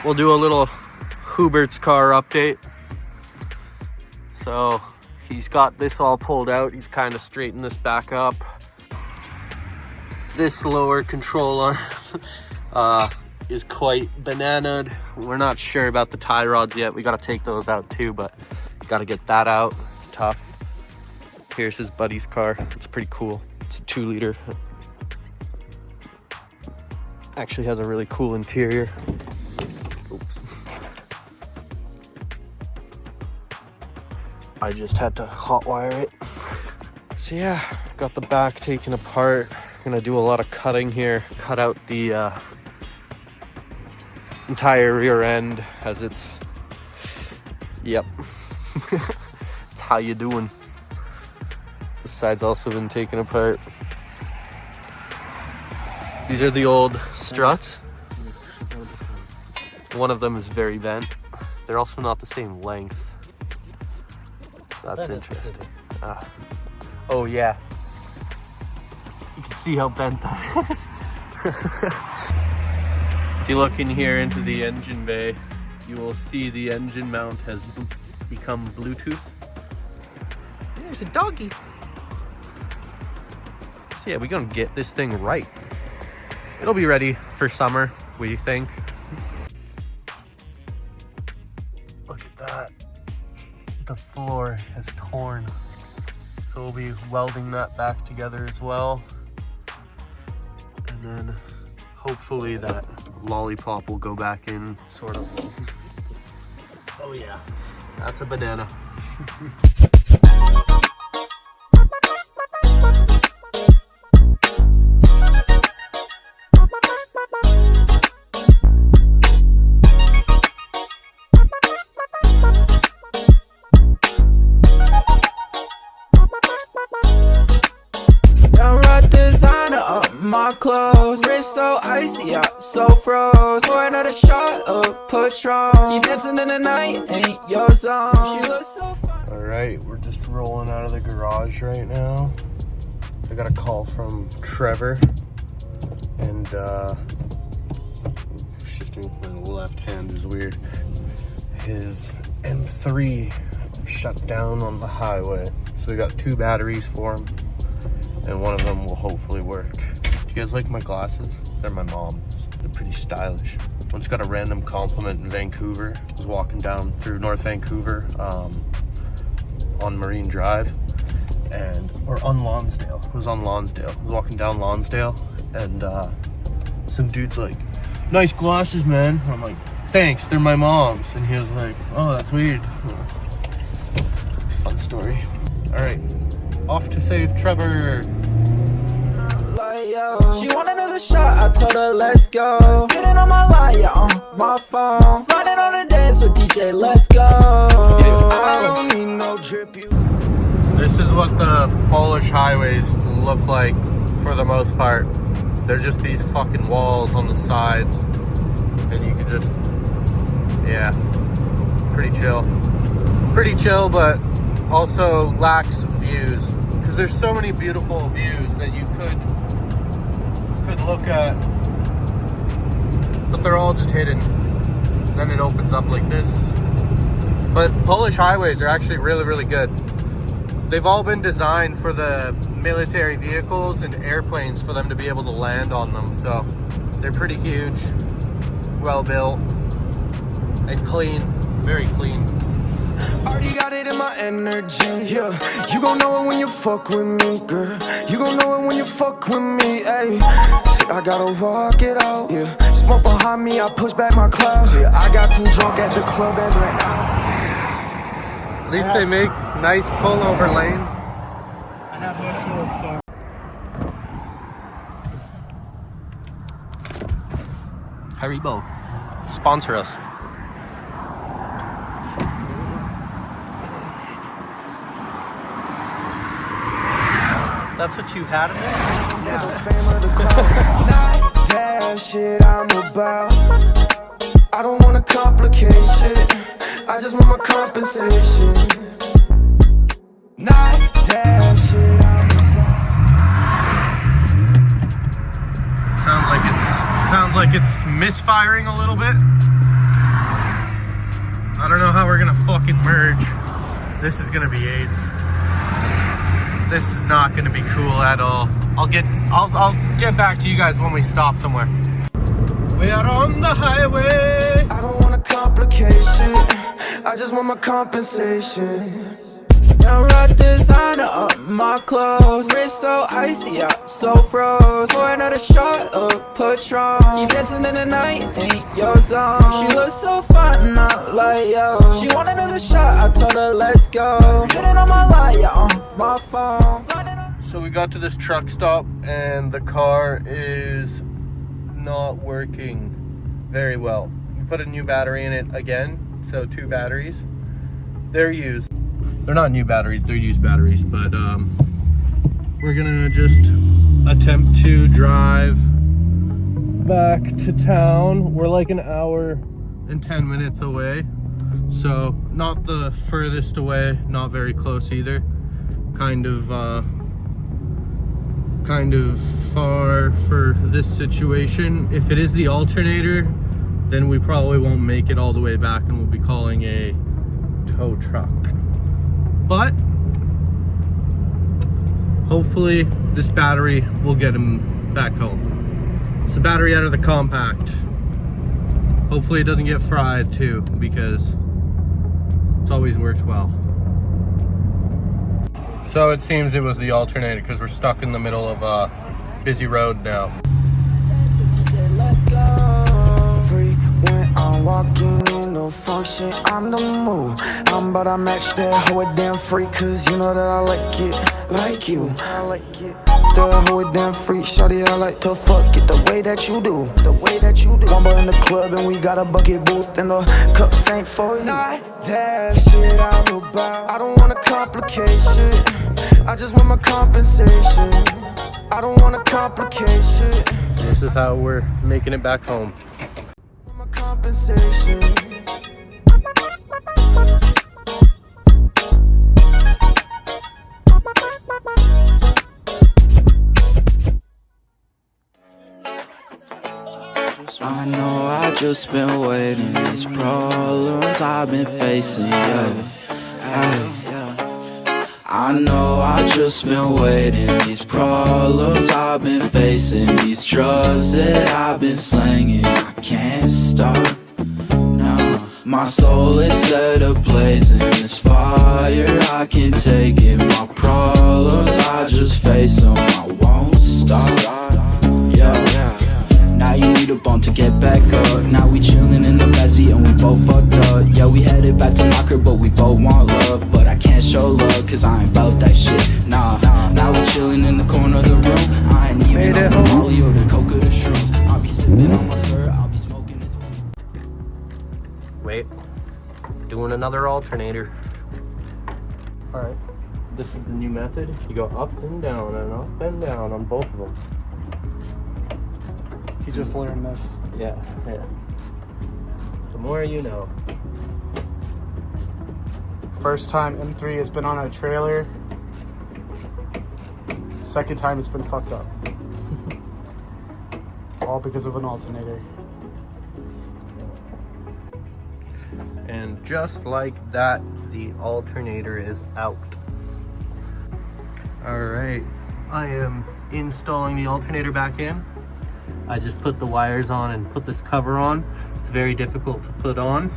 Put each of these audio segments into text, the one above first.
we'll do a little Huberts car update. So he's got this all pulled out. He's kind of straightened this back up. This lower control arm is quite bananaed. We're not sure about the tie rods yet. We got to take those out too, but got to get that out. It's tough. Here's his buddy's car. It's pretty cool. It's a 2-liter. Actually has a really cool interior. Oops. I just had to hotwire it. So yeah, got the back taken apart. Gonna do a lot of cutting here. Cut out the entire rear end as it's, yep. It's how you doing. The side's also been taken apart. These are the old struts. One of them is very bent. They're also not the same length. So that's interesting. Oh yeah. You can see how bent that is. If you look in here into the engine bay, you will see the engine mount has become Bluetooth. There's a doggy. So yeah, we're gonna get this thing right. It'll be ready for summer, we think. Look at that. The floor has torn. So we'll be welding that back together as well. And then hopefully that lollipop will go back in, sort of. Oh yeah, that's a banana. My clothes, wrist so icy, out so froze. Pour another shot of Patron. You dancing in the night, ain't your zone. She looks so fun. All right, we're just rolling out of the garage right now. I got a call from Trevor, and shifting with my left hand is weird. His M3 shut down on the highway, so we got 2 batteries for him, and one of them will hopefully work. You guys like my glasses? They're my mom's. They're pretty stylish. Once got a random compliment in Vancouver. I was walking down through North Vancouver on Marine Drive, or on Lonsdale. It was on Lonsdale. I was walking down Lonsdale, and some dude's like, "Nice glasses, man." I'm like, "Thanks, they're my mom's." And he was like, "Oh, that's weird." It's a fun story. All right, off to save Trevor. She want another shot, I told her let's go. Getting on my line, yeah, on my phone. Sliding on the dance with DJ, let's go. I don't need no drip. This is what the Polish highways look like for the most part. They're just these fucking walls on the sides, and you can just, yeah, it's pretty chill. Pretty chill, but also lacks views, because there's so many beautiful views that you could look at, but they're all just hidden. Then it opens up like this. But Polish highways are actually really, really good. They've all been designed for the military vehicles and airplanes for them to be able to land on them. So they're pretty huge, well built, and clean, very clean. Already got it in my energy, yeah. You gon' know it when you fuck with me, girl. You gon' know it when you fuck with me, ayy. See, I gotta walk it out, yeah. Smoke behind me, I push back my clouds, yeah. I got too drunk at the club and like, At least they make nice pullover lanes. I have no choice, so. Haribo, sponsor us. That's what you had in it? yeah. That shit I'm about. I don't wanna complicate shit. I just want my compensation. Not that shit I'm about. Sounds like it's misfiring a little bit. I don't know how we're gonna fucking merge. This is gonna be AIDS. This is not gonna be cool at all. I'll get back to you guys when we stop somewhere. We are on the highway. I don't want a complication, I just want my compensation. Young rock designer on my clothes, wrist so icy, out so froze. Pour another shot of Patron. Keep dancing in the night, ain't your zone. She looks so fine, not like yo. She want another shot, I told her let's go. Get it on my line, yeah, on my phone. So we got to this truck stop and the car is not working very well. We put a new battery in it again, so 2 batteries. They're used. They're not new batteries, they're used batteries, but we're gonna just attempt to drive back to town. We're like an hour and 10 minutes away, so not the furthest away, not very close either. Kind of far for this situation. If it is the alternator, then we probably won't make it all the way back and we'll be calling a tow truck. But hopefully this battery will get him back home. It's the battery out of the compact. Hopefully it doesn't get fried too, because it's always worked well. So it seems it was the alternator because we're stuck in the middle of a busy road now. Let's go. Free when I'm walking in no function, I'm the move. I'm about to match that hoe damn free, cause you know that I like it, like you. I like it. The hoe damn free, shawty, I like to fuck it the way that you do, the way that you do. Rumble in the club and we got a bucket booth and the cups ain't for you. Not that shit I'm about. I don't want a complication, I just want my compensation. I don't want a complication. This is how we're making it back home. My compensation. I know I just been waiting, these problems I've been facing, yeah. I know I just been waiting, these problems I've been facing, these drugs that I've been slinging, I can't stop, no. My soul is set ablaze in this fire, I can take it. My problems, I just face them, I won't stop, yeah. Now you need a bone to get back up. Now we chillin' in the backseat and we both fucked up. Yeah, we headed back to my crib, but we both want love. But I can't show love, cause I ain't bout that shit, nah. Now we chillin' in the corner of the room. I ain't even on the molly or the coke or the shrooms. I'll be sippin' on my syrup, I'll be smoking this. Wait, doing another alternator. Alright, this is the new method. You go up and down and up and down on both of them. He just learned this. Yeah. The more you know. First time M3 has been on a trailer. Second time it's been fucked up. All because of an alternator. And just like that, the alternator is out. Alright, I am installing the alternator back in. I just put the wires on and put this cover on. It's very difficult to put on.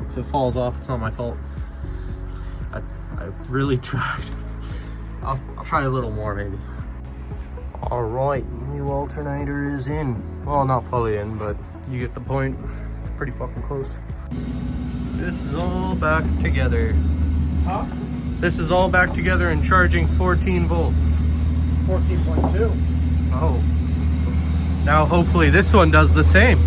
If it falls off, it's not my fault. I really tried. I'll try a little more maybe. All right, new alternator is in. Well, not fully in, but you get the point. Pretty fucking close. This is all back together. Huh? This is all back together and charging 14 volts. 14.2. Oh. Now hopefully this one does the same.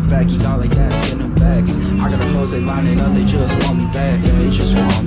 back, he got like that, spin them backs. I got a hoes, they lining up, they just want me back. Yeah, they just want